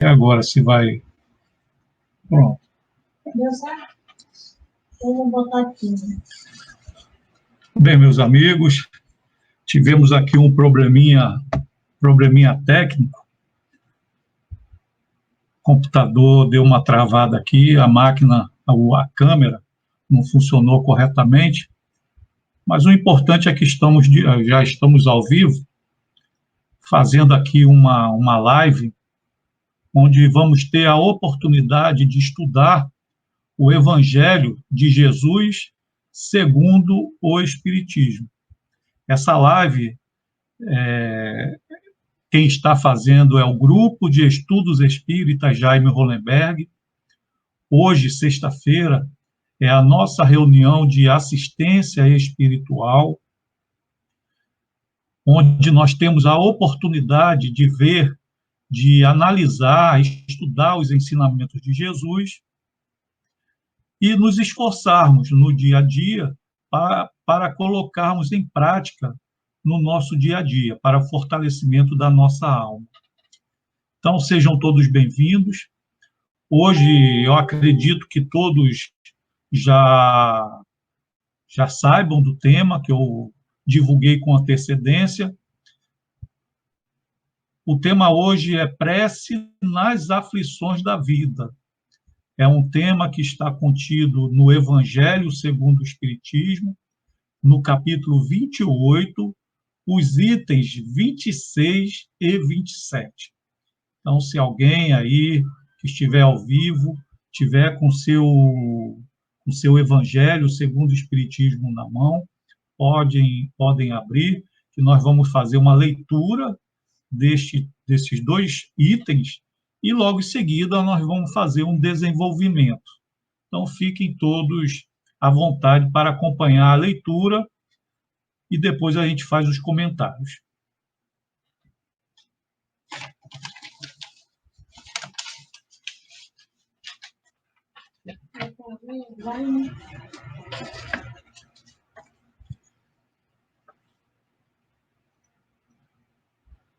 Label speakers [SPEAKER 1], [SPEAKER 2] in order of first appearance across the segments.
[SPEAKER 1] Agora se vai. Pronto.
[SPEAKER 2] Deu certo? Eu vou botar aqui.
[SPEAKER 1] Bem, meus amigos, tivemos aqui um probleminha técnico. O computador deu uma travada aqui, a máquina, a câmera não funcionou corretamente. Mas o importante é que já estamos ao vivo, fazendo aqui uma live, onde vamos ter a oportunidade de estudar o Evangelho de Jesus segundo o Espiritismo. Essa live, quem está fazendo é o Grupo de Estudos Espíritas Jaime Hollenberg. Hoje, sexta-feira, é a nossa reunião de assistência espiritual, onde nós temos a oportunidade de ver, de analisar, estudar os ensinamentos de Jesus e nos esforçarmos no dia a dia para colocarmos em prática no nosso dia a dia, para o fortalecimento da nossa alma. Então, sejam todos bem-vindos. Hoje, eu acredito que todos já saibam do tema que eu divulguei com antecedência. O tema hoje é prece nas aflições da vida. É um tema que está contido no Evangelho segundo o Espiritismo, no capítulo 28, os itens 26 e 27. Então, se alguém aí que estiver ao vivo, tiver com o seu Evangelho segundo o Espiritismo na mão, podem abrir, que nós vamos fazer uma leitura desses dois itens e logo em seguida nós vamos fazer um desenvolvimento. Então, fiquem todos à vontade para acompanhar a leitura e depois a gente faz os comentários.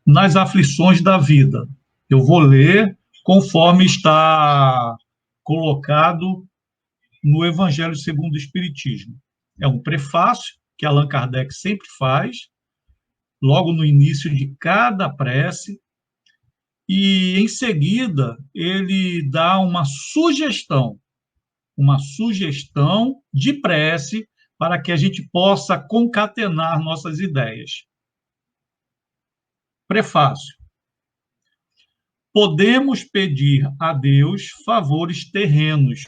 [SPEAKER 1] Nas aflições da vida. Eu vou ler conforme está colocado no Evangelho segundo o Espiritismo. É um prefácio que Allan Kardec sempre faz, logo no início de cada prece, e em seguida ele dá uma sugestão de prece para que a gente possa concatenar nossas ideias. Prefácio. Podemos pedir a Deus favores terrenos,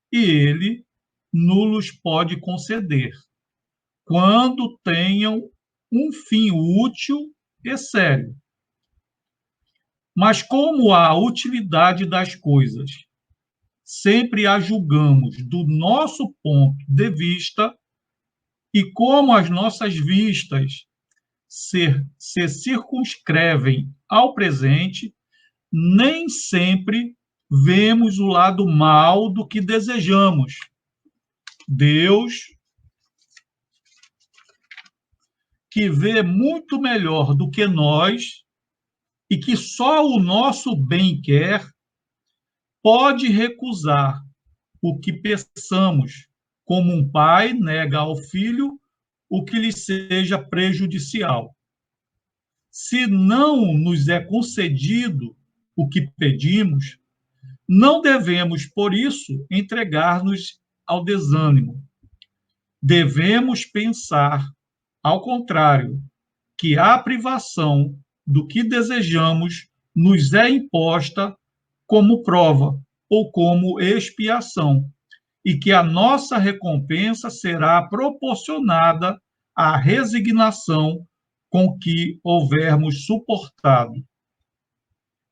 [SPEAKER 1] e Ele nos pode conceder, quando tenham um fim útil e sério. Mas como a utilidade das coisas sempre a julgamos do nosso ponto de vista, e como as nossas vistas se circunscrevem ao presente, nem sempre vemos o lado mal do que desejamos. Deus, que vê muito melhor do que nós e que só o nosso bem quer, pode recusar o que peçamos, como um pai nega ao filho o que lhe seja prejudicial. Se não nos é concedido o que pedimos, não devemos, por isso, entregar-nos ao desânimo. Devemos pensar, ao contrário, que a privação do que desejamos nos é imposta como prova ou como expiação, e que a nossa recompensa será proporcionada à resignação com que houvermos suportado.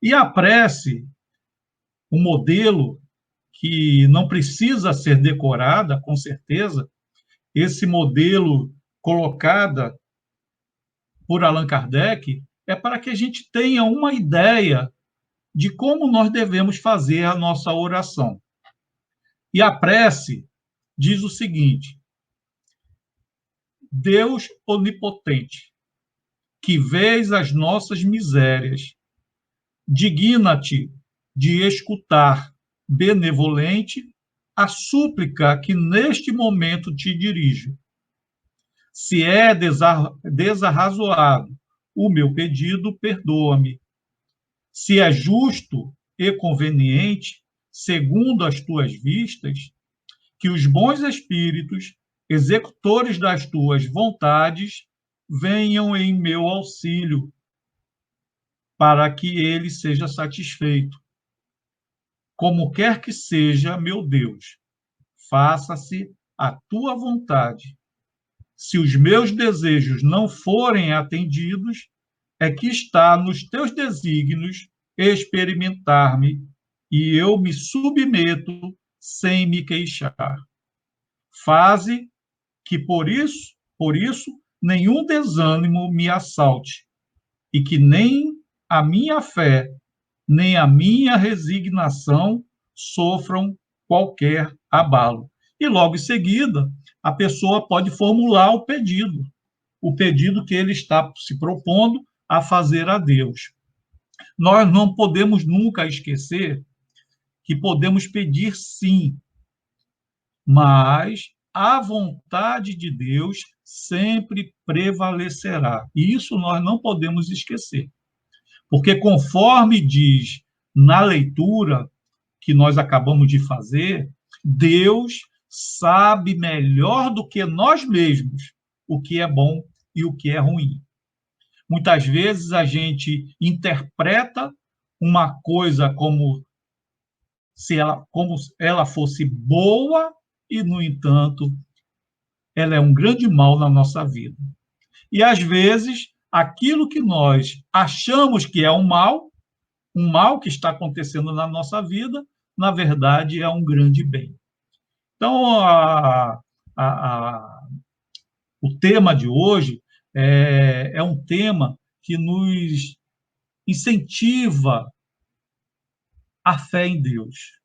[SPEAKER 1] E a prece, um modelo que não precisa ser decorada, com certeza, esse modelo colocada por Allan Kardec é para que a gente tenha uma ideia de como nós devemos fazer a nossa oração. E a prece diz o seguinte: Deus onipotente, que vês as nossas misérias, digna-te de escutar benevolente a súplica que neste momento te dirijo. Se é desarrazoado o meu pedido, perdoa-me. Se é justo e conveniente, segundo as tuas vistas, que os bons espíritos, executores das tuas vontades, venham em meu auxílio, para que ele seja satisfeito. Como quer que seja, meu Deus, faça-se a tua vontade. Se os meus desejos não forem atendidos, é que está nos teus desígnios experimentar-me, e eu me submeto sem me queixar. Faze que por isso, nenhum desânimo me assalte, e que nem a minha fé, nem a minha resignação sofram qualquer abalo. E logo em seguida, a pessoa pode formular o pedido que ele está se propondo a fazer a Deus. Nós não podemos nunca esquecer que podemos pedir sim, mas a vontade de Deus sempre prevalecerá. E isso nós não podemos esquecer. Porque conforme diz na leitura que nós acabamos de fazer, Deus sabe melhor do que nós mesmos o que é bom e o que é ruim. Muitas vezes a gente interpreta uma coisa como ela fosse boa e, no entanto, ela é um grande mal na nossa vida. E, às vezes, aquilo que nós achamos que é um mal que está acontecendo na nossa vida, na verdade, é um grande bem. Então, o tema de hoje é um tema que nos incentiva a fé em Deus,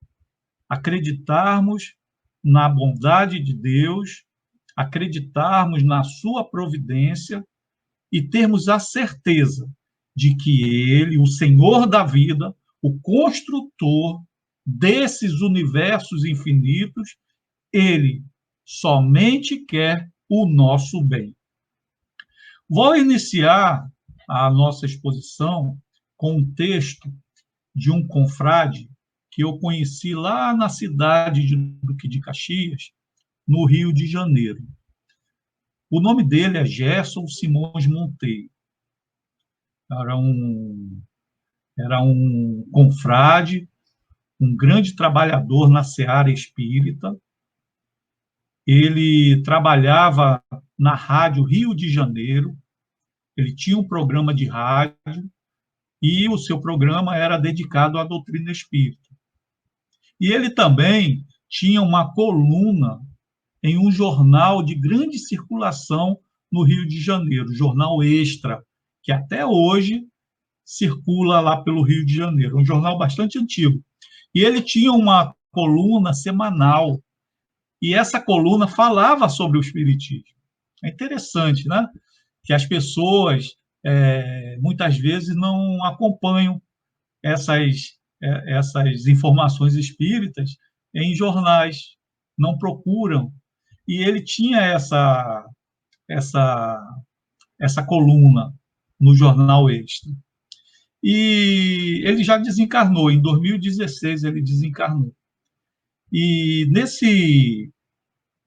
[SPEAKER 1] acreditarmos na bondade de Deus, acreditarmos na sua providência e termos a certeza de que Ele, o Senhor da vida, o construtor desses universos infinitos, Ele somente quer o nosso bem. Vou iniciar a nossa exposição com um texto de um confrade que eu conheci lá na cidade de Duque de Caxias, no Rio de Janeiro. O nome dele é Gerson Simões Monteiro. Era um confrade, um grande trabalhador na seara espírita. Ele trabalhava na Rádio Rio de Janeiro, ele tinha um programa de rádio e o seu programa era dedicado à doutrina espírita. E ele também tinha uma coluna em um jornal de grande circulação no Rio de Janeiro, o Jornal Extra, que até hoje circula lá pelo Rio de Janeiro, um jornal bastante antigo. E ele tinha uma coluna semanal, e essa coluna falava sobre o espiritismo. É interessante, né? Que as pessoas, muitas vezes, não acompanham essas informações espíritas em jornais, não procuram. E ele tinha essa coluna no Jornal Extra. E ele já desencarnou, em 2016 ele desencarnou. E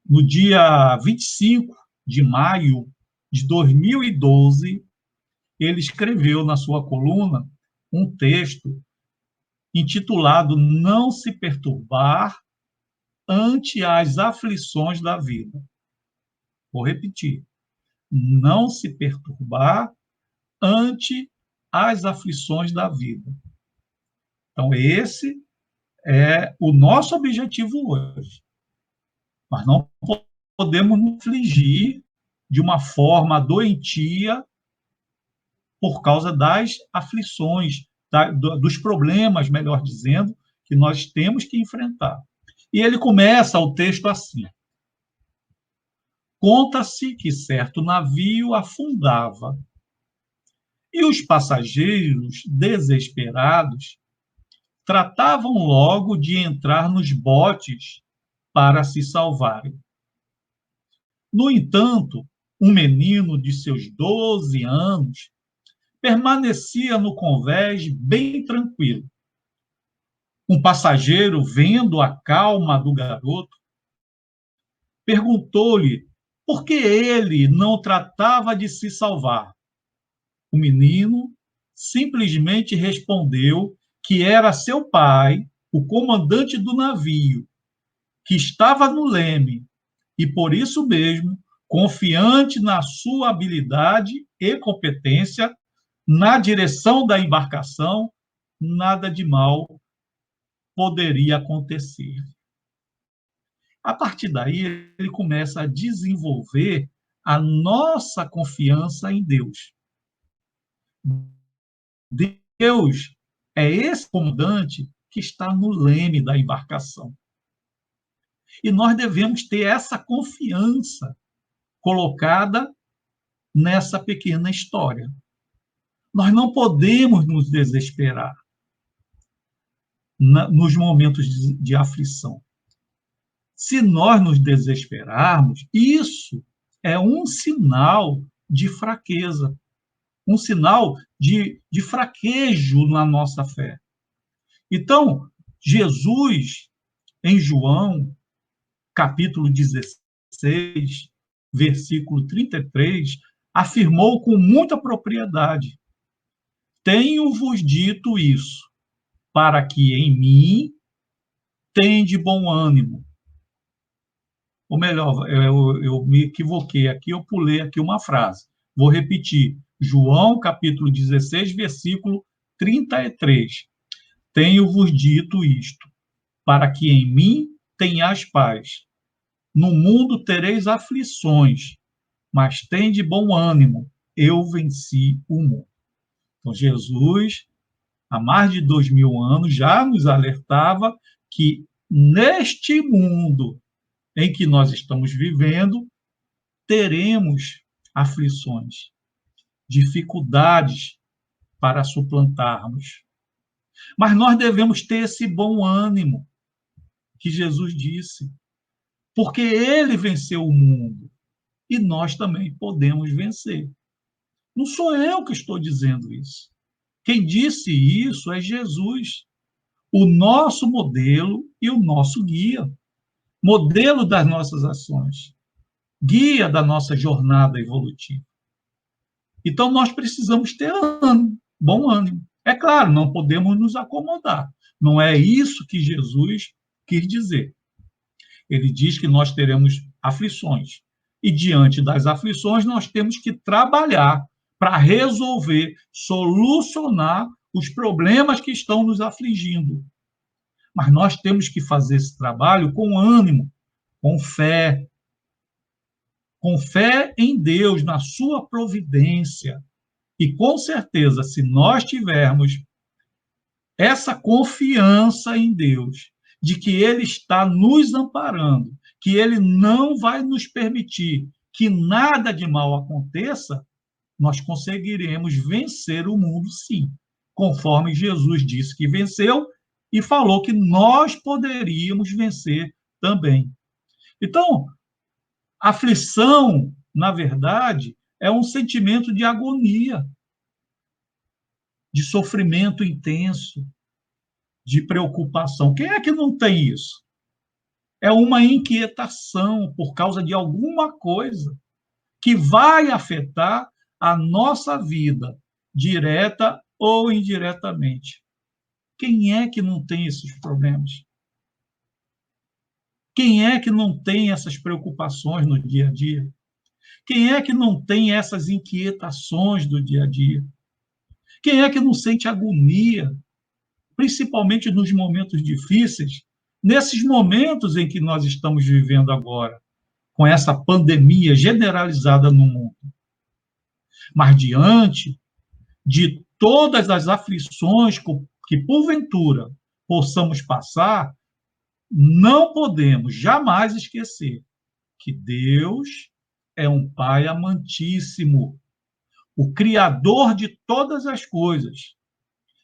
[SPEAKER 1] no dia 25 de maio de 2012, ele escreveu na sua coluna um texto intitulado Não se perturbar ante as aflições da vida. Vou repetir. Não se perturbar ante as aflições da vida. Então, esse é o nosso objetivo hoje. Mas não podemos nos afligir de uma forma doentia por causa das aflições, dos problemas, melhor dizendo, que nós temos que enfrentar. E ele começa o texto assim: Conta-se que certo navio afundava, E os passageiros, desesperados, tratavam logo de entrar nos botes para se salvarem. No entanto, um menino de seus 12 anos permanecia no convés bem tranquilo. Um passageiro, vendo a calma do garoto, perguntou-lhe por que ele não tratava de se salvar. O menino simplesmente respondeu que era seu pai, o comandante do navio, que estava no leme, e por isso mesmo, confiante na sua habilidade e competência na direção da embarcação, nada de mal poderia acontecer. A partir daí, ele começa a desenvolver a nossa confiança em Deus. Deus é esse comandante que está no leme da embarcação. E nós devemos ter essa confiança colocada nessa pequena história. Nós não podemos nos desesperar nos momentos de aflição. Se nós nos desesperarmos, isso é um sinal de fraqueza, um sinal de fraquejo na nossa fé. Então, Jesus, em João, capítulo 16, versículo 33, afirmou com muita propriedade: tenho-vos dito isso, para que em mim tende bom ânimo. Ou melhor, eu me equivoquei aqui, eu pulei aqui uma frase. Vou repetir. João, capítulo 16, versículo 33. Tenho-vos dito isto, para que em mim tenhais paz. No mundo tereis aflições, mas tende bom ânimo. Eu venci o mundo. Então, Jesus, há mais de 2000 anos, já nos alertava que neste mundo em que nós estamos vivendo, teremos aflições, dificuldades para suplantarmos. Mas nós devemos ter esse bom ânimo que Jesus disse, porque ele venceu o mundo e nós também podemos vencer. Não sou eu que estou dizendo isso. Quem disse isso é Jesus, o nosso modelo e o nosso guia, modelo das nossas ações, guia da nossa jornada evolutiva. Então, nós precisamos ter ânimo, bom ânimo. É claro, não podemos nos acomodar. Não é isso que Jesus quis dizer. Ele diz que nós teremos aflições. E, diante das aflições, nós temos que trabalhar para resolver, solucionar os problemas que estão nos afligindo. Mas nós temos que fazer esse trabalho com ânimo, com fé em Deus, na sua providência. E, com certeza, se nós tivermos essa confiança em Deus, de que Ele está nos amparando, que Ele não vai nos permitir que nada de mal aconteça, nós conseguiremos vencer o mundo, sim, conforme Jesus disse que venceu e falou que nós poderíamos vencer também. Então, aflição, na verdade, é um sentimento de agonia, de sofrimento intenso, de preocupação. Quem é que não tem isso? É uma inquietação por causa de alguma coisa que vai afetar a nossa vida, direta ou indiretamente. Quem é que não tem esses problemas? Quem é que não tem essas preocupações no dia a dia? Quem é que não tem essas inquietações do dia a dia? Quem é que não sente agonia, principalmente nos momentos difíceis, nesses momentos em que nós estamos vivendo agora, com essa pandemia generalizada no mundo? Mas diante de todas as aflições que, porventura, possamos passar, não podemos jamais esquecer que Deus é um Pai amantíssimo, o Criador de todas as coisas.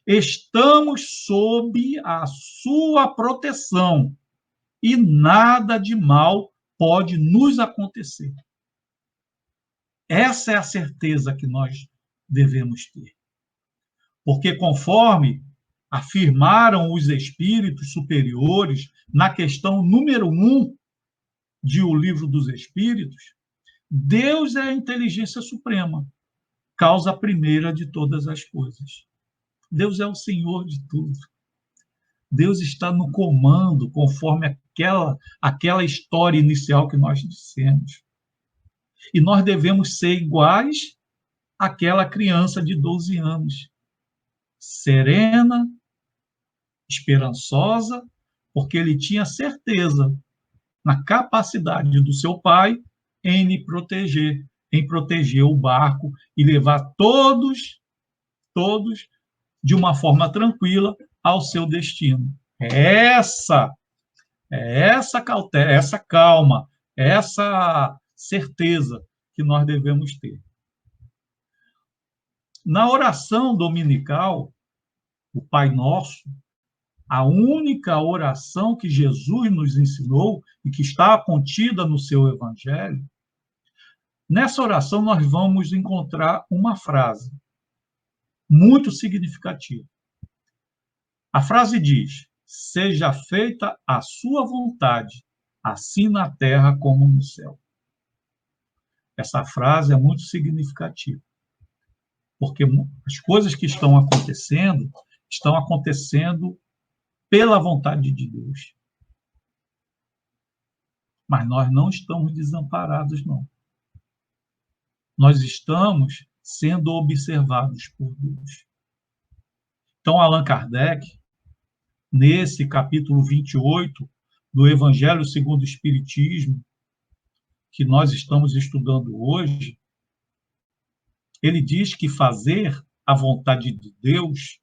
[SPEAKER 1] Estamos sob a sua proteção e nada de mal pode nos acontecer. Essa é a certeza que nós devemos ter. Porque, conforme afirmaram os espíritos superiores na questão número 1 de O Livro dos Espíritos, Deus é a inteligência suprema, causa primeira de todas as coisas. Deus é o Senhor de tudo. Deus está no comando, conforme aquela história inicial que nós dissemos. E nós devemos ser iguais àquela criança de 12 anos, serena, esperançosa, porque ele tinha certeza na capacidade do seu pai em lhe proteger, em proteger o barco e levar todos de uma forma tranquila ao seu destino. Essa cautela, essa calma, essa certeza que nós devemos ter. Na oração dominical, o Pai Nosso, a única oração que Jesus nos ensinou e que está contida no seu Evangelho, nessa oração nós vamos encontrar uma frase muito significativa. A frase diz: seja feita a sua vontade, assim na terra como no céu. Essa frase é muito significativa, porque as coisas que estão acontecendo pela vontade de Deus. Mas nós não estamos desamparados, não. Nós estamos sendo observados por Deus. Então, Allan Kardec, nesse capítulo 28 do Evangelho segundo o Espiritismo, que nós estamos estudando hoje, ele diz que fazer a vontade de Deus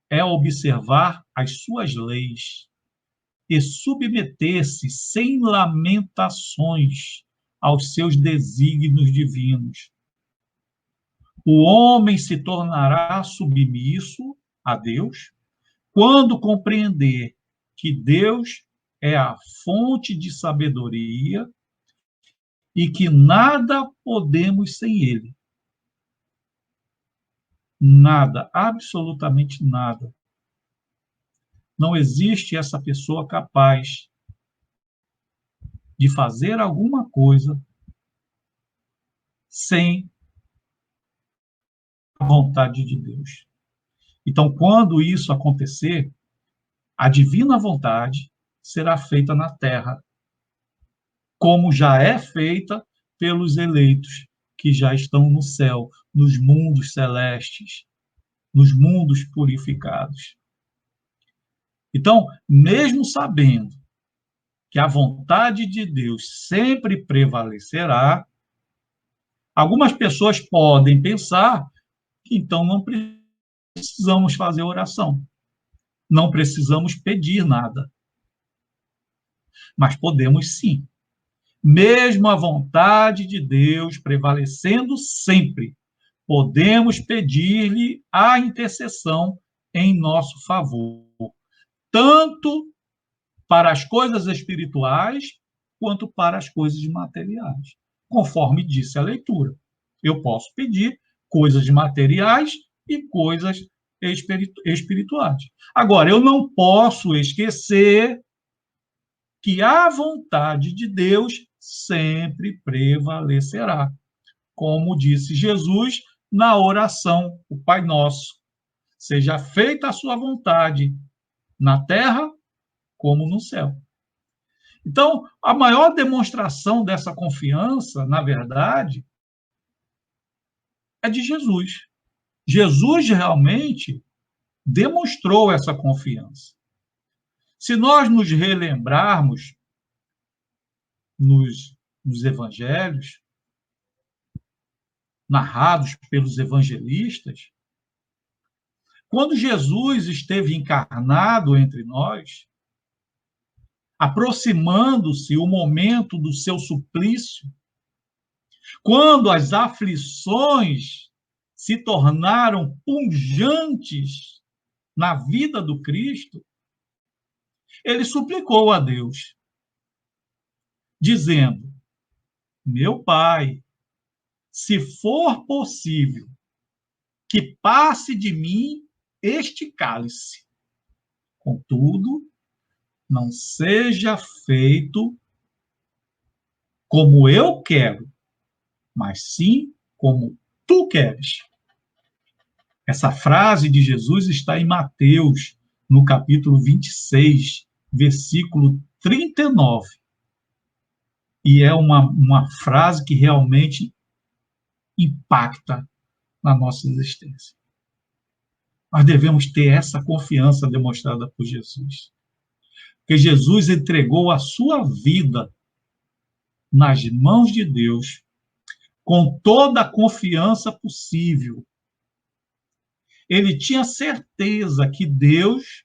[SPEAKER 1] é observar as suas leis e submeter-se sem lamentações aos seus desígnios divinos. O homem se tornará submisso a Deus quando compreender que Deus é a fonte de sabedoria e que nada podemos sem Ele. Nada, absolutamente nada. Não existe essa pessoa capaz de fazer alguma coisa sem a vontade de Deus. Então, quando isso acontecer, a divina vontade será feita na terra, como já é feita pelos eleitos que já estão no céu, nos mundos celestes, nos mundos purificados. Então, mesmo sabendo que a vontade de Deus sempre prevalecerá, algumas pessoas podem pensar que então não precisamos fazer oração, não precisamos pedir nada. Mas podemos sim. Mesmo a vontade de Deus prevalecendo sempre, podemos pedir-lhe a intercessão em nosso favor, tanto para as coisas espirituais quanto para as coisas materiais, conforme disse a leitura. Eu posso pedir coisas materiais e coisas espirituais. Agora, eu não posso esquecer que a vontade de Deus sempre prevalecerá. Como disse Jesus na oração, o Pai Nosso: seja feita a sua vontade, na terra como no céu. Então, a maior demonstração dessa confiança, na verdade, é de Jesus. Jesus realmente demonstrou essa confiança. Se nós nos relembrarmos nos evangelhos, narrados pelos evangelistas, quando Jesus esteve encarnado entre nós, aproximando-se o momento do seu suplício, quando as aflições se tornaram pujantes na vida do Cristo, ele suplicou a Deus, dizendo: meu Pai, se for possível, que passe de mim este cálice. Contudo, não seja feito como eu quero, mas sim como tu queres. Essa frase de Jesus está em Mateus, no capítulo 26, versículo 39. E é uma frase que realmente impacta na nossa existência. Nós devemos ter essa confiança demonstrada por Jesus. Porque Jesus entregou a sua vida nas mãos de Deus com toda a confiança possível. Ele tinha certeza que Deus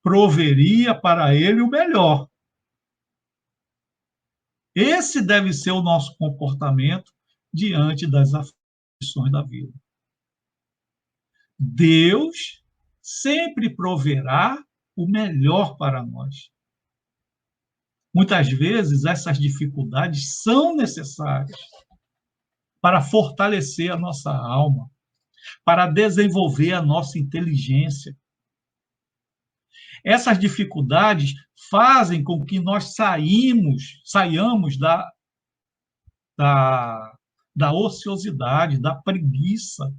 [SPEAKER 1] proveria para ele o melhor. Esse deve ser o nosso comportamento diante das aflições da vida. Deus sempre proverá o melhor para nós. Muitas vezes, essas dificuldades são necessárias para fortalecer a nossa alma, para desenvolver a nossa inteligência. Essas dificuldades fazem com que nós saiamos da ociosidade, da preguiça,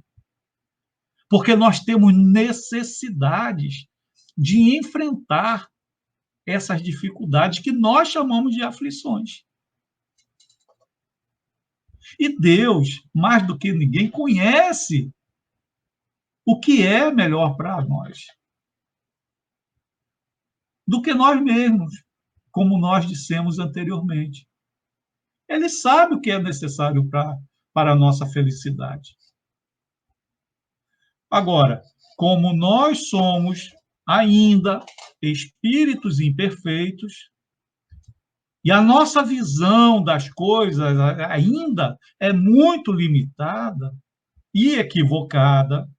[SPEAKER 1] porque nós temos necessidades de enfrentar essas dificuldades que nós chamamos de aflições. E Deus, mais do que ninguém, conhece o que é melhor para nós do que nós mesmos, como nós dissemos anteriormente. Ele sabe o que é necessário para a nossa felicidade. Agora, como nós somos ainda espíritos imperfeitos, e a nossa visão das coisas ainda é muito limitada e equivocada,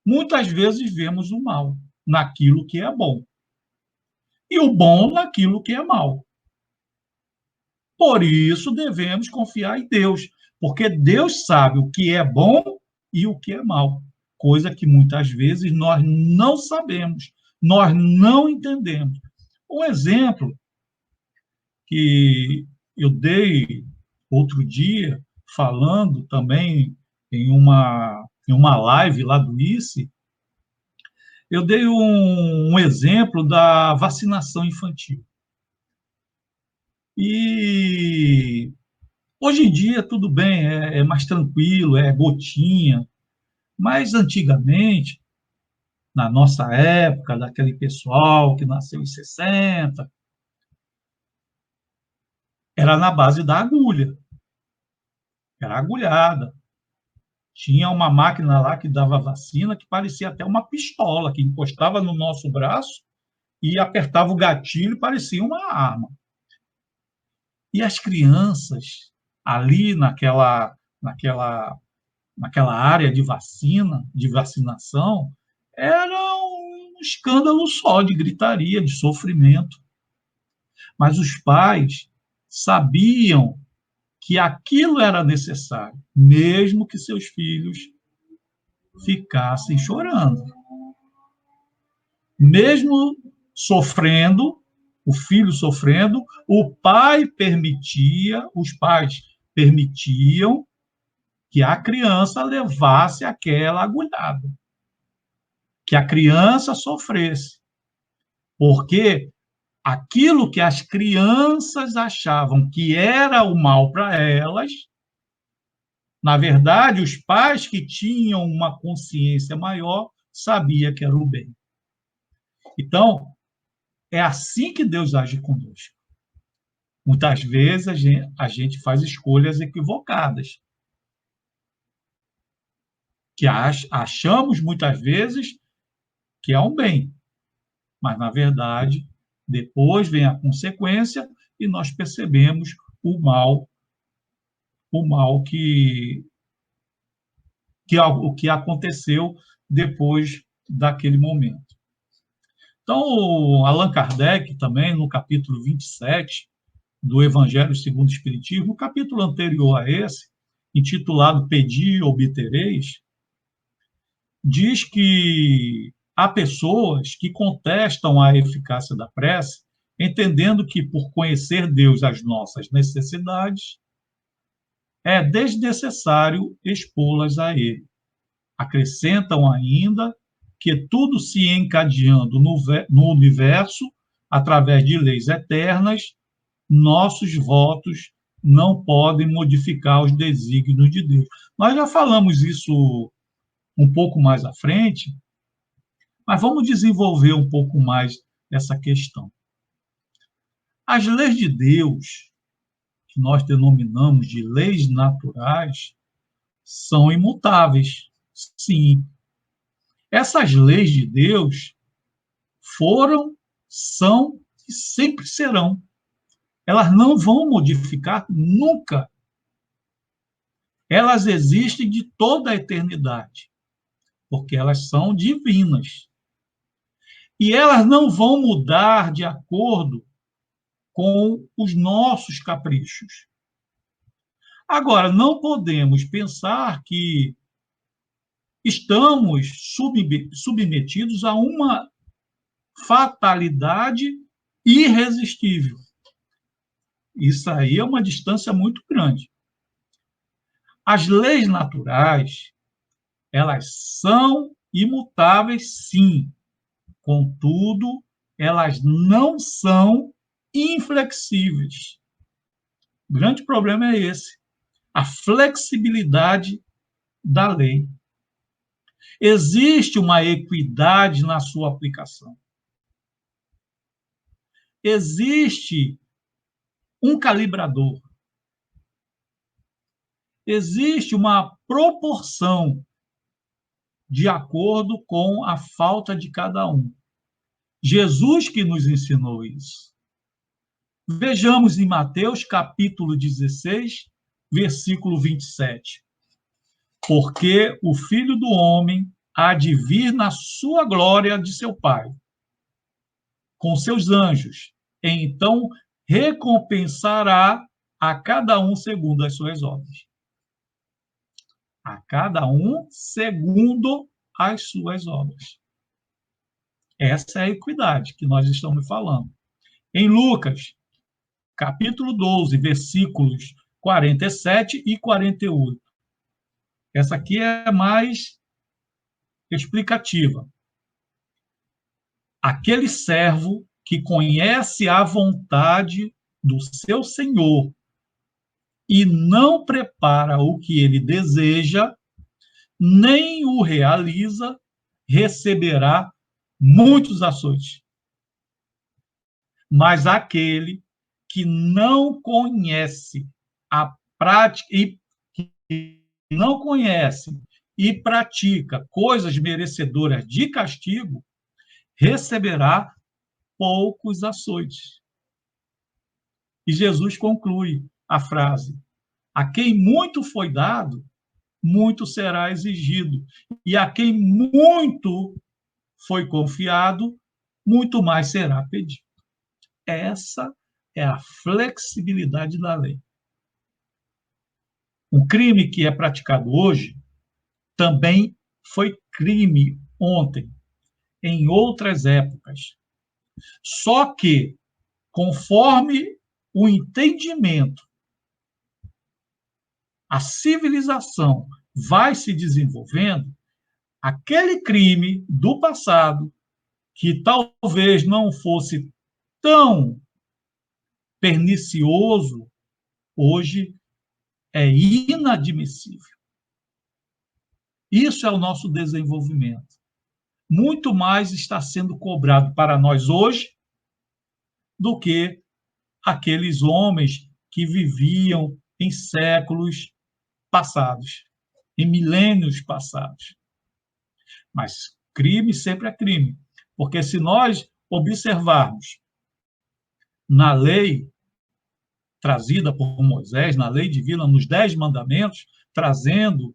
[SPEAKER 1] muitas vezes vemos o mal naquilo que é bom e o bom naquilo que é mal. Por isso devemos confiar em Deus, porque Deus sabe o que é bom e o que é mal, coisa que muitas vezes nós não sabemos, nós não entendemos. Um exemplo que eu dei outro dia, falando também em uma live lá do ICE, eu dei um exemplo da vacinação infantil. E hoje em dia tudo bem, é mais tranquilo, é gotinha, mas antigamente, na nossa época, daquele pessoal que nasceu em 60, era na base da agulha, era agulhada. Tinha uma máquina lá que dava vacina que parecia até uma pistola, que encostava no nosso braço e apertava o gatilho, parecia uma arma. E as crianças ali naquela área de vacinação, era um escândalo só de gritaria, de sofrimento. Mas os pais sabiam que aquilo era necessário, mesmo que seus filhos ficassem chorando. Mesmo sofrendo, o filho sofrendo, os pais permitiam que a criança levasse aquela agulhada, que a criança sofresse, porque aquilo que as crianças achavam que era o mal para elas, na verdade, os pais que tinham uma consciência maior sabiam que era o bem. Então, é assim que Deus age conosco. Muitas vezes a gente faz escolhas equivocadas, que achamos muitas vezes que é um bem, mas, na verdade, depois vem a consequência e nós percebemos o mal que o que aconteceu depois daquele momento. Então, Allan Kardec, também, no capítulo 27 do Evangelho segundo o Espiritismo, no capítulo anterior a esse, intitulado Pedi e Obtereis, diz que há pessoas que contestam a eficácia da prece, entendendo que, por conhecer Deus as nossas necessidades, é desnecessário expô-las a Ele. Acrescentam ainda que tudo se encadeando no universo, através de leis eternas, nossos votos não podem modificar os desígnios de Deus. Nós já falamos isso um pouco mais à frente, mas vamos desenvolver um pouco mais essa questão. As leis de Deus, que nós denominamos de leis naturais, são imutáveis, sim. Essas leis de Deus foram, são e sempre serão. Elas não vão modificar nunca. Elas existem de toda a eternidade, porque elas são divinas. E elas não vão mudar de acordo com os nossos caprichos. Agora, não podemos pensar que estamos submetidos a uma fatalidade irresistível. Isso aí é uma distância muito grande. As leis naturais, elas são imutáveis, sim. Contudo, elas não são inflexíveis. O grande problema é esse, a flexibilidade da lei. Existe uma equidade na sua aplicação. Existe um calibrador. Existe uma proporção de acordo com a falta de cada um. Jesus que nos ensinou isso. Vejamos em Mateus, capítulo 16, versículo 27. Porque o Filho do Homem há de vir na sua glória de seu Pai, com seus anjos, então recompensará a cada um segundo as suas obras. A cada um segundo as suas obras. Essa é a equidade que nós estamos falando. Em Lucas, capítulo 12, versículos 47 e 48. Essa aqui é mais explicativa. Aquele servo que conhece a vontade do seu Senhor e não prepara o que ele deseja, nem o realiza, receberá muitos açoites. Mas aquele que não conhece a prática e que não conhece e pratica coisas merecedoras de castigo, receberá poucos açoites. E Jesus conclui a frase: a quem muito foi dado, muito será exigido. E a quem muito foi confiado, muito mais será pedido. Essa é a flexibilidade da lei. Um crime que é praticado hoje também foi crime ontem, em outras épocas. Só que, conforme o entendimento, a civilização vai se desenvolvendo, aquele crime do passado, que talvez não fosse tão pernicioso, hoje é inadmissível. Isso é o nosso desenvolvimento. Muito mais está sendo cobrado para nós hoje do que aqueles homens que viviam em séculos passados, em milênios passados. Mas crime sempre é crime, porque se nós observarmos na lei trazida por Moisés, na lei divina, nos 10 mandamentos, trazendo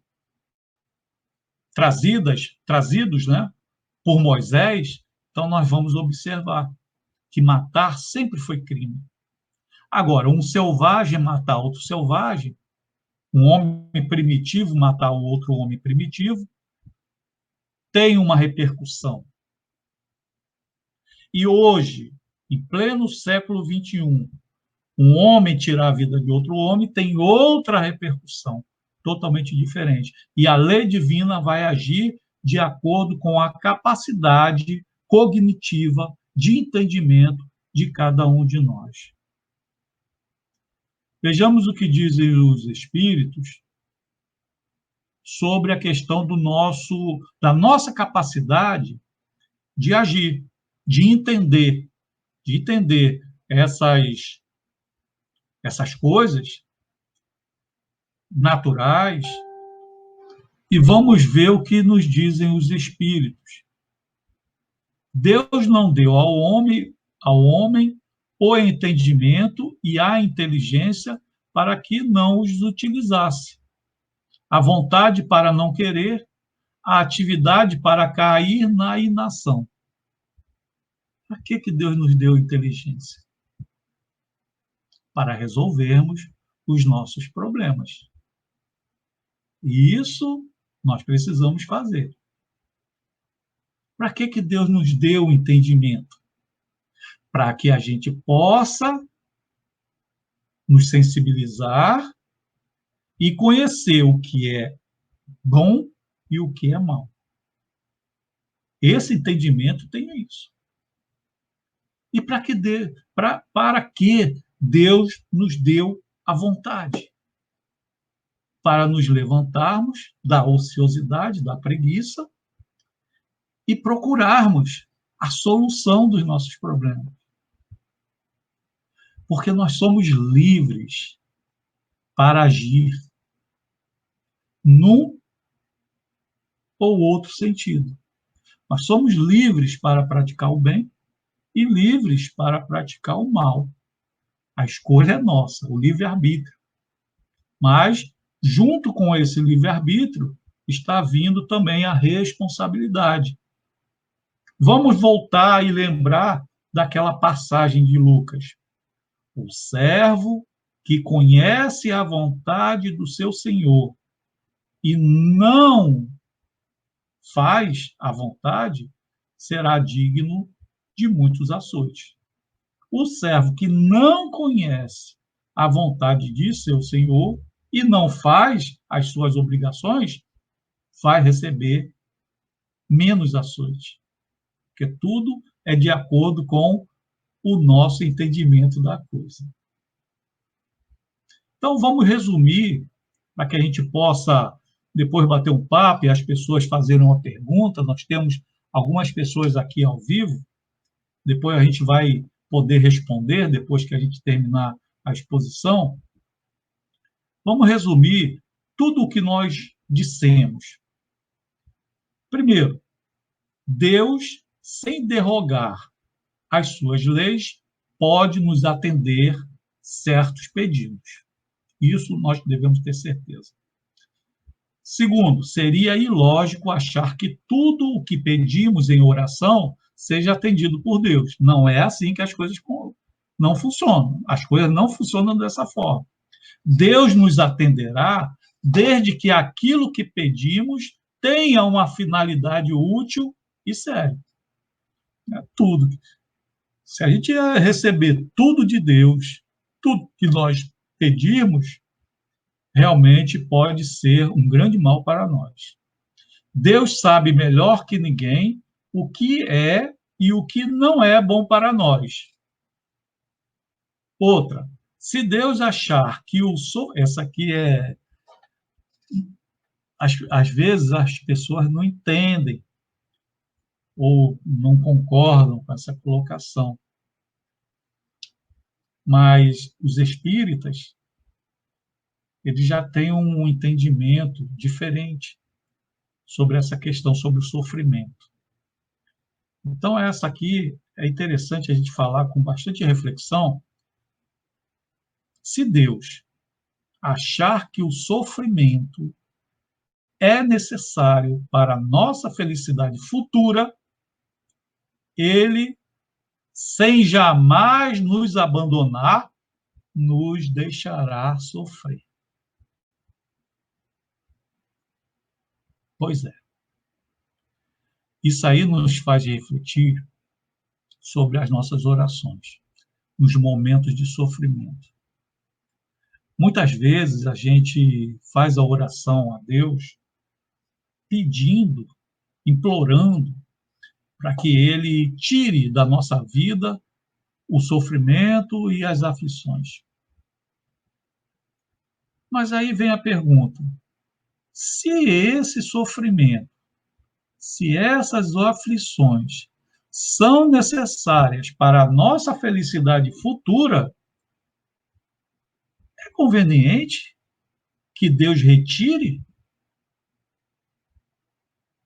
[SPEAKER 1] trazidos, né, por Moisés, então nós vamos observar que matar sempre foi crime. Agora, um selvagem matar outro selvagem, um homem primitivo matar o outro homem primitivo, tem uma repercussão. E hoje, em pleno século XXI, um homem tirar a vida de outro homem tem outra repercussão, totalmente diferente. E a lei divina vai agir de acordo com a capacidade cognitiva de entendimento de cada um de nós. Vejamos o que dizem os espíritos sobre a questão da nossa capacidade de agir, de entender essas coisas naturais, e vamos ver o que nos dizem os espíritos. Deus não deu ao homem o entendimento e a inteligência para que não os utilizasse. A vontade para não querer, a atividade para cair na inação. Para que Deus nos deu inteligência? Para resolvermos os nossos problemas. E isso nós precisamos fazer. Para que Deus nos deu o entendimento? Para que a gente possa nos sensibilizar e conhecer o que é bom e o que é mal. Esse entendimento tem isso. E para que Deus nos deu a vontade? Para nos levantarmos da ociosidade, da preguiça e procurarmos a solução dos nossos problemas. Porque nós somos livres para agir num ou outro sentido. Nós somos livres para praticar o bem e livres para praticar o mal. A escolha é nossa, o livre-arbítrio. Mas, junto com esse livre-arbítrio, está vindo também a responsabilidade. Vamos voltar e lembrar daquela passagem de Lucas. O servo que conhece a vontade do seu senhor e não faz a vontade, será digno de muitos açoites. O servo que não conhece a vontade de seu senhor e não faz as suas obrigações, vai receber menos açoite. Porque tudo é de acordo com o nosso entendimento da coisa. Então, vamos resumir, para que a gente possa depois bater um papo e as pessoas fazerem uma pergunta. Nós temos algumas pessoas aqui ao vivo, depois a gente vai poder responder, depois que a gente terminar a exposição. Vamos resumir tudo o que nós dissemos. Primeiro, Deus, sem derrogar as suas leis, pode nos atender certos pedidos. Isso nós devemos ter certeza. Segundo, seria ilógico achar que tudo o que pedimos em oração seja atendido por Deus. Não é assim que as coisas não funcionam. As coisas não funcionam dessa forma. Deus nos atenderá desde que aquilo que pedimos tenha uma finalidade útil e séria. É tudo. Se a gente receber tudo de Deus, tudo que nós pedirmos, realmente pode ser um grande mal para nós. Deus sabe melhor que ninguém o que é e o que não é bom para nós. Outra, se Deus achar que essa aqui é... Às vezes as pessoas não entendem ou não concordam com essa colocação. Mas os espíritas, eles já têm um entendimento diferente sobre essa questão, sobre o sofrimento. Então, essa aqui é interessante a gente falar com bastante reflexão. Se Deus achar que o sofrimento é necessário para a nossa felicidade futura, ele, sem jamais nos abandonar, nos deixará sofrer. Pois é. Isso aí nos faz refletir sobre as nossas orações, nos momentos de sofrimento. Muitas vezes a gente faz a oração a Deus pedindo, implorando para que Ele tire da nossa vida o sofrimento e as aflições. Mas aí vem a pergunta: se esse sofrimento, se essas aflições são necessárias para a nossa felicidade futura, é conveniente que Deus retire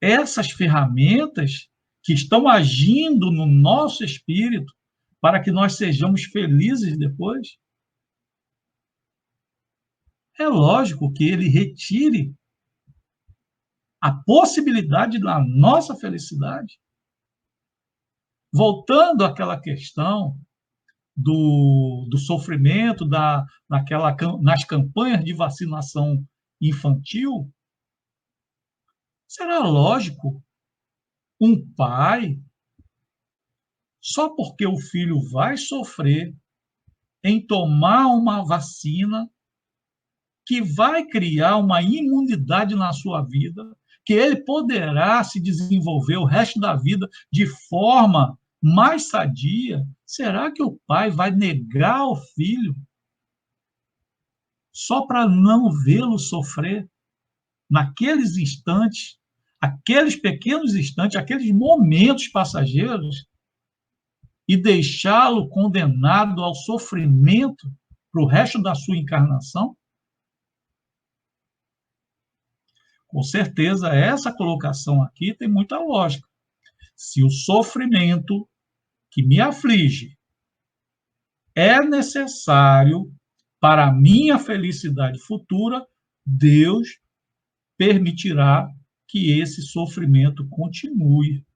[SPEAKER 1] essas ferramentas que estão agindo no nosso espírito para que nós sejamos felizes depois? É lógico que ele retire a possibilidade da nossa felicidade. Voltando àquela questão do sofrimento nas campanhas de vacinação infantil, será lógico um pai, só porque o filho vai sofrer em tomar uma vacina que vai criar uma imunidade na sua vida, que ele poderá se desenvolver o resto da vida de forma mais sadia? Será que o pai vai negar ao filho só para não vê-lo sofrer naqueles instantes, aqueles pequenos instantes, aqueles momentos passageiros, e deixá-lo condenado ao sofrimento para o resto da sua encarnação? Com certeza, essa colocação aqui tem muita lógica. Se o sofrimento que me aflige é necessário para a minha felicidade futura, Deus permitirá que esse sofrimento continue,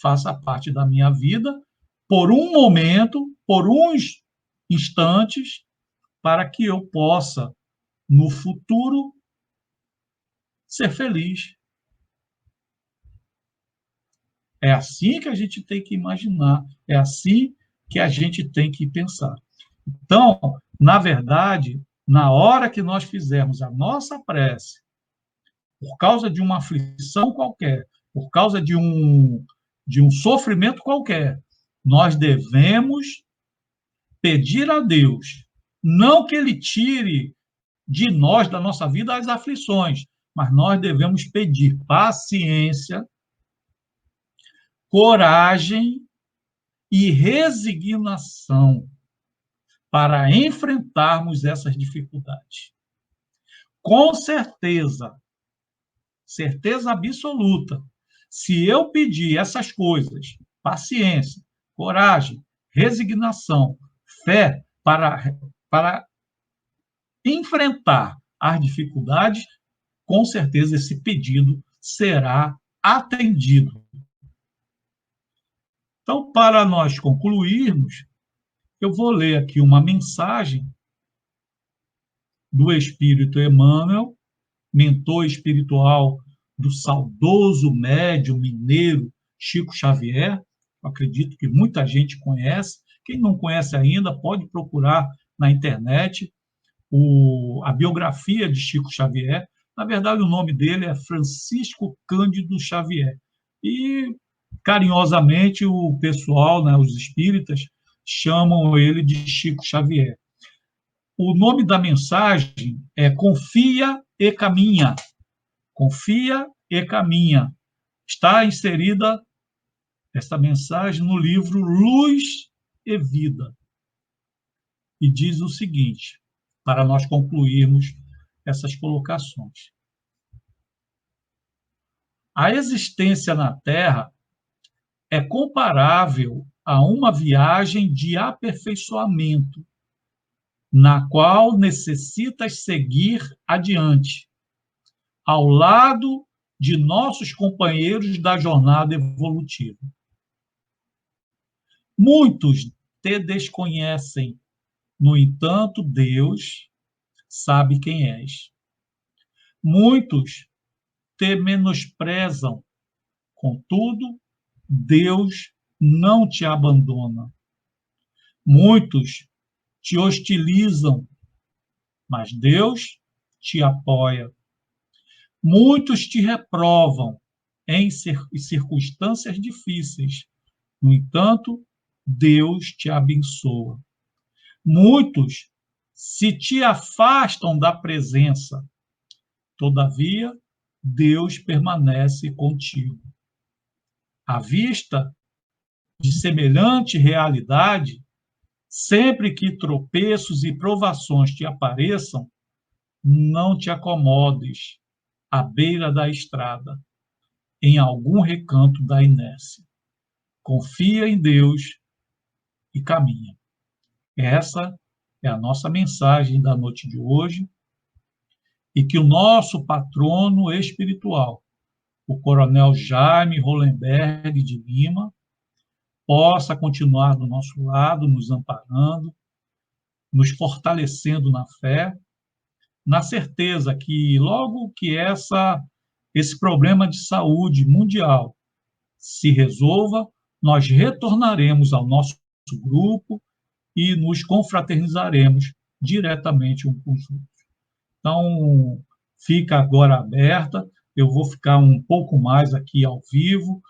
[SPEAKER 1] faça parte da minha vida, por um momento, por uns instantes, para que eu possa, no futuro, ser feliz. É assim que a gente tem que imaginar, é assim que a gente tem que pensar. Então, na verdade, na hora que nós fizermos a nossa prece, por causa de uma aflição qualquer, por causa de um sofrimento qualquer, nós devemos pedir a Deus, não que Ele tire de nós, da nossa vida, as aflições, mas nós devemos pedir paciência, coragem e resignação para enfrentarmos essas dificuldades. Com certeza, certeza absoluta, se eu pedir essas coisas, paciência, coragem, resignação, fé, para enfrentar as dificuldades, com certeza esse pedido será atendido. Então, para nós concluirmos, eu vou ler aqui uma mensagem do Espírito Emmanuel, mentor espiritual do saudoso médium mineiro Chico Xavier. Eu acredito que muita gente conhece. Quem não conhece ainda, pode procurar na internet a biografia de Chico Xavier. Na verdade, o nome dele é Francisco Cândido Xavier. E, carinhosamente, o pessoal, né, os espíritas, chamam ele de Chico Xavier. O nome da mensagem é Confia e Caminha. Confia e Caminha. Está inserida esta mensagem no livro Luz e Vida. E diz o seguinte, para nós concluirmos essas colocações. A existência na Terra é comparável a uma viagem de aperfeiçoamento, na qual necessitas seguir adiante, ao lado de nossos companheiros da jornada evolutiva. Muitos te desconhecem, no entanto, Deus sabe quem és. Muitos te menosprezam, contudo, Deus não te abandona. Muitos te hostilizam, mas Deus te apoia. Muitos te reprovam em circunstâncias difíceis. No entanto, Deus te abençoa. Muitos se te afastam da presença. Todavia, Deus permanece contigo. À vista de semelhante realidade, sempre que tropeços e provações te apareçam, não te acomodes à beira da estrada, em algum recanto da inércia. Confia em Deus e caminha. Essa é a nossa mensagem da noite de hoje, e que o nosso patrono espiritual, o Coronel Jaime Hollenberg de Lima, possa continuar do nosso lado, nos amparando, nos fortalecendo na fé, na certeza que logo que esse problema de saúde mundial se resolva, nós retornaremos ao nosso grupo e nos confraternizaremos diretamente um com os outros. Então, fica agora aberta, eu vou ficar um pouco mais aqui ao vivo.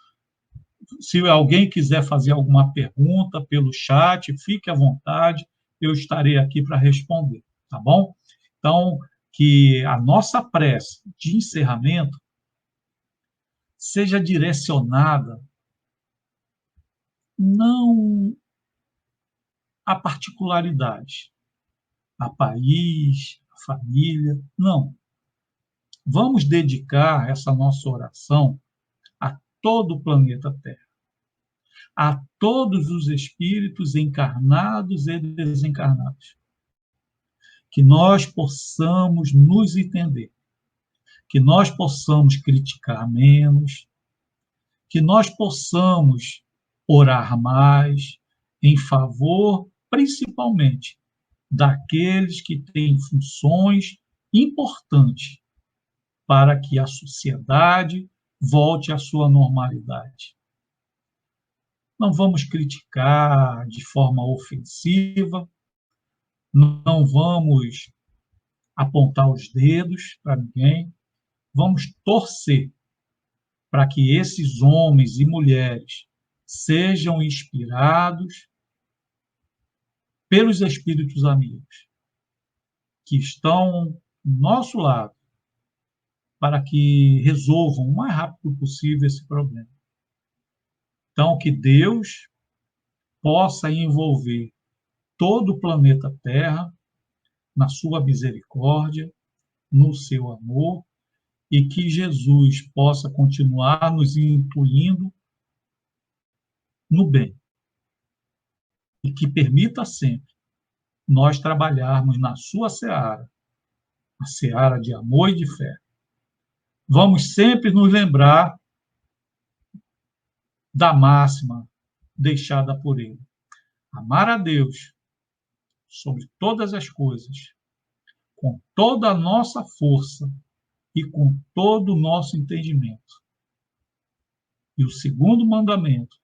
[SPEAKER 1] Se alguém quiser fazer alguma pergunta pelo chat, fique à vontade, eu estarei aqui para responder, tá bom? Então, que a nossa prece de encerramento seja direcionada não a particularidades, a país, a família, não. Vamos dedicar essa nossa oração a todo o planeta Terra, a todos os espíritos encarnados e desencarnados, que nós possamos nos entender, que nós possamos criticar menos, que nós possamos orar mais em favor, principalmente, daqueles que têm funções importantes para que a sociedade volte à sua normalidade. Não vamos criticar de forma ofensiva, não vamos apontar os dedos para ninguém, vamos torcer para que esses homens e mulheres sejam inspirados pelos espíritos amigos que estão do nosso lado, para que resolvam o mais rápido possível esse problema. Então, que Deus possa envolver todo o planeta Terra na sua misericórdia, no seu amor, e que Jesus possa continuar nos intuindo no bem. E que permita sempre nós trabalharmos na sua seara, a seara de amor e de fé. Vamos sempre nos lembrar da máxima deixada por ele: amar a Deus sobre todas as coisas, com toda a nossa força e com todo o nosso entendimento. E o segundo mandamento,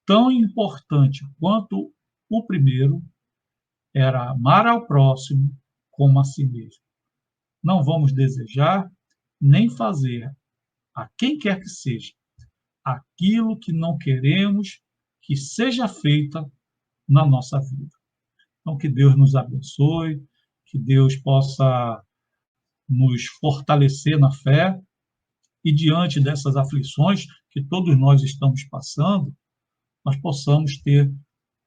[SPEAKER 1] tão importante quanto o primeiro, era amar ao próximo como a si mesmo. Não vamos desejar nem fazer a quem quer que seja aquilo que não queremos que seja feita na nossa vida. Então, que Deus nos abençoe, que Deus possa nos fortalecer na fé e, diante dessas aflições que todos nós estamos passando, nós possamos ter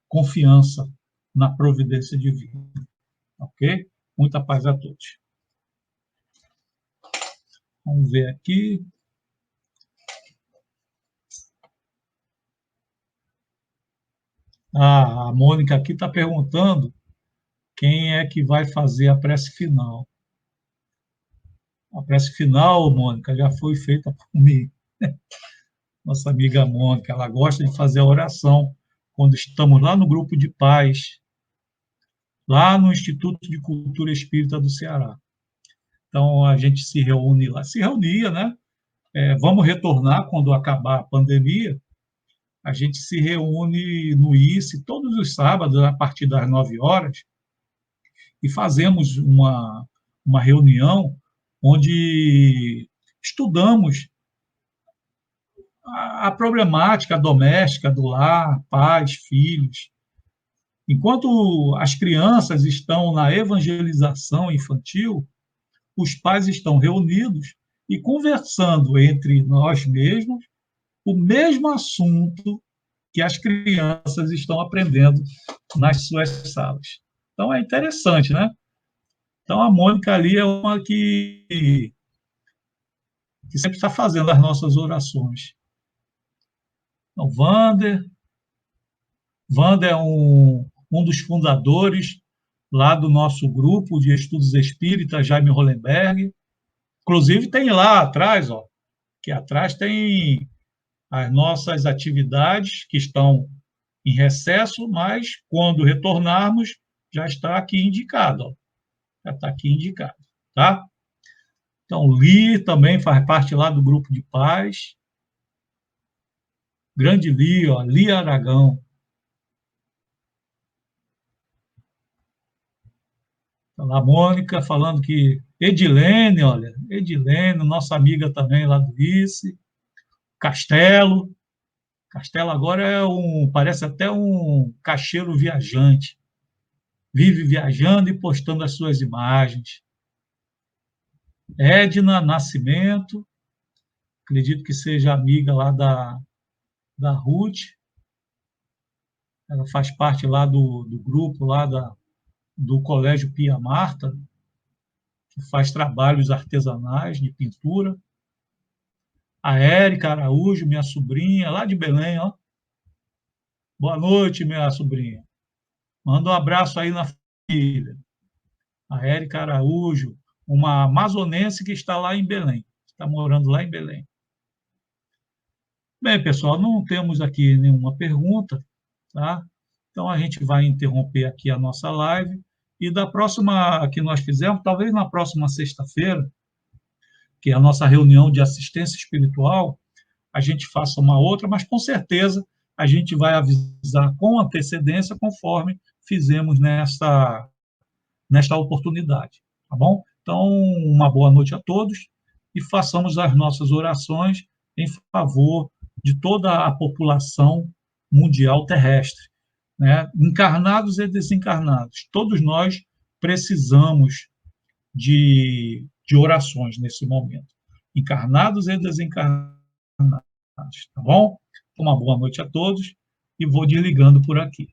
[SPEAKER 1] confiança na providência divina. Ok? Muita paz a todos. Vamos ver aqui. A Mônica aqui está perguntando quem é que vai fazer a prece final. A prece final, Mônica, já foi feita por mim. Nossa amiga Mônica, ela gosta de fazer a oração quando estamos lá no grupo de paz, lá no Instituto de Cultura Espírita do Ceará. Então, a gente se reúne lá, se reunia, né? Vamos retornar quando acabar a pandemia. A gente se reúne no ICE todos os sábados, a partir das 9 horas, e fazemos uma reunião onde estudamos a problemática doméstica do lar, pais, filhos. Enquanto as crianças estão na evangelização infantil, os pais estão reunidos e conversando entre nós mesmos o mesmo assunto que as crianças estão aprendendo nas suas salas. Então, é interessante, né? Então, a Mônica ali é uma que sempre está fazendo as nossas orações. Então, Wander é um dos fundadores lá do nosso grupo de estudos espíritas, Jaime Hollenberg. Inclusive, tem lá atrás, ó, que atrás tem as nossas atividades que estão em recesso, mas quando retornarmos, já está aqui indicado. Ó, já está aqui indicado, tá? Então, Li também faz parte lá do grupo de paz. Grande Li, ó, Li Aragão. A Mônica falando que Edilene, olha, Edilene, nossa amiga também lá do ICE. Castelo. Castelo agora parece até um cacheiro viajante. Vive viajando e postando as suas imagens. Edna Nascimento, acredito que seja amiga lá da Ruth. Ela faz parte lá do grupo lá do Colégio Pia Marta, que faz trabalhos artesanais de pintura. A Érica Araújo, minha sobrinha, lá de Belém, ó. Boa noite, minha sobrinha. Manda um abraço aí na família. A Érica Araújo, uma amazonense que está lá em Belém, está morando lá em Belém. Bem, pessoal, não temos aqui nenhuma pergunta, tá? Então a gente vai interromper aqui a nossa live e da próxima que nós fizemos, talvez na próxima sexta-feira, que é a nossa reunião de assistência espiritual, a gente faça uma outra, mas com certeza a gente vai avisar com antecedência conforme fizemos nesta oportunidade, tá bom? Então, uma boa noite a todos e façamos as nossas orações em favor de toda a população mundial terrestre, né? Encarnados e desencarnados. Todos nós precisamos de orações nesse momento. Encarnados e desencarnados, tá bom? Uma boa noite a todos e vou desligando por aqui.